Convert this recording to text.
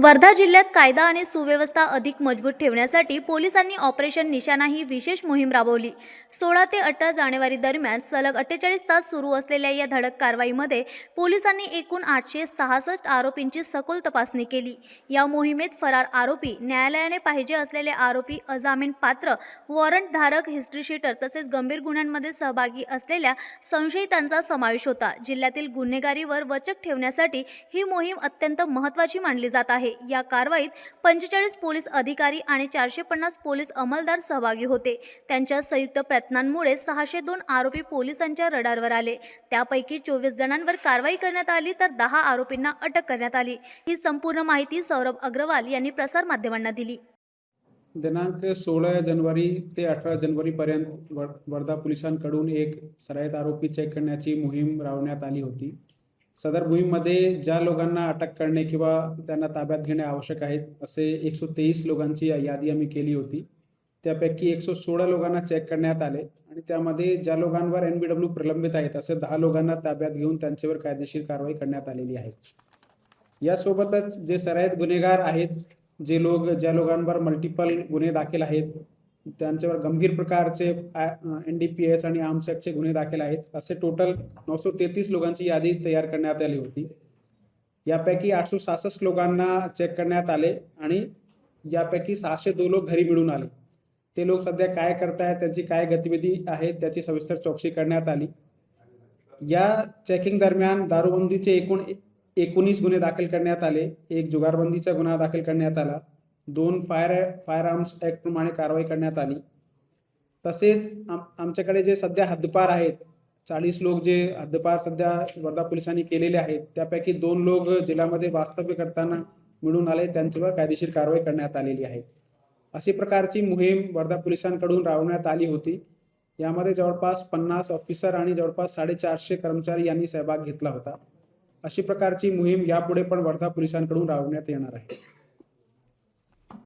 वर्धा जिल्ह्यात कायदा आणि सुव्यवस्था अधिक मजबूत ठेवण्यासाठी पोलिसांनी ऑपरेशन निशाणा ही विशेष मोहीम राबवली। 16 ते 18 जानेवारी दरम्यान सलग 48 तास सुरू असलेल्या या धडक कारवाईमध्ये पोलिसांनी एकूण 866 आरोपींची सखोल तपासणी केली। या मोहिमेत फरार आरोपी, न्यायालयाने पाहिजे असलेले आरोपी, अजामीन पात्र, वॉरंट धारक, हिस्ट्री शीटर तसेच गंभीर गुन्ह्यांमध्ये सहभागी असलेल्या संशयितांचा समावेश होता। जिल्ह्यातील गुन्हेगारीवर वचक ठेवण्यासाठी ही मोहीम अत्यंत महत्त्वाची मानली जात आहे। या कारवाईत 45 पोलीस अधिकारी आणि 450 पोलीस अंमलदार सहभागी होते। त्यांच्या संयुक्त प्रयत्नांमुळे 602 आरोपी पोलिसांच्या रडारवर आले। त्यापैकी 24 जणांवर कारवाई करण्यात आली तर 10 आरोपींना अटक करण्यात आली। ही संपूर्ण माहिती सौरभ अग्रवाल यांनी प्रसार माध्यमांना दिली। दिनांक 16 जनवरी ते 18 जनवरीपर्यंत वर्धा पोलिसांकडून एक सराईत आरोपी चेक करण्याची मोहीम राबवण्यात आली होती। सदर मोहीममध्ये ज्या लोकांना अटक करणे किंवा त्यांना ताब्यात घेणे आवश्यक आहेत असे 123 लोकांची यादी आम्ही केली होती। त्यापैकी 116 लोकांना चेक करण्यात आले आणि त्यामध्ये ज्या लोकांवर NBW प्रलंबित आहेत असे 10 लोकांना ताब्यात घेऊन त्यांच्यावर कायदेशीर कारवाई करण्यात आलेली आहे। यासोबतच जे सराईत गुन्हेगार आहेत, ज्या लोकांवर मल्टिपल गुन्हे दाखल आहेत, त्यांच्यावर गंभीर प्रकारचे NDPS आणि आर्म्स ॲक्टचे गुन्हे दाखल आहेत, असे टोटल 933 लोकांची यादी तयार करण्यात आली होती। यापैकी 866 लोकांना चेक करण्यात आले आणि यापैकी 602 लोक घरी मिळून आले। ते लोक सध्या काय करतायत, त्यांची काय गतिविधी आहे त्याची सविस्तर चौकशी करण्यात आली। या चेकिंग दरम्यान दारूबंदीचे एकूण 19 गुन्हे दाखल करण्यात आले। एक जुगारबंदीचा गुन्हा दाखल करण्यात आला। 2 फायर आर्म्स ॲक्ट प्रमाणे कारवाई करण्यात आली। तसेच आमच्याकडे जे सध्या हद्दपार आहेत, 40 लोक जे हद्दपार सध्या वर्धा पोलिसांनी केलेले आहेत, त्यापैकी 2 लोक जिल्ह्यामध्ये वास्तव्य करताना मिळून आले, त्यांच्यावर कायदेशीर कारवाई करण्यात आलेली आहे। अशी प्रकारची मोहीम वर्धा पोलिसांकडून राबवण्यात आली होती। यामध्ये जवळपास 50 ऑफिसर आणि जवळपास 450 कर्मचारी यांनी सहभाग घेतला होता। अशी प्रकारची मोहीम यापुढे पण वर्धा पोलिसांकडून राबवण्यात येणार आहे।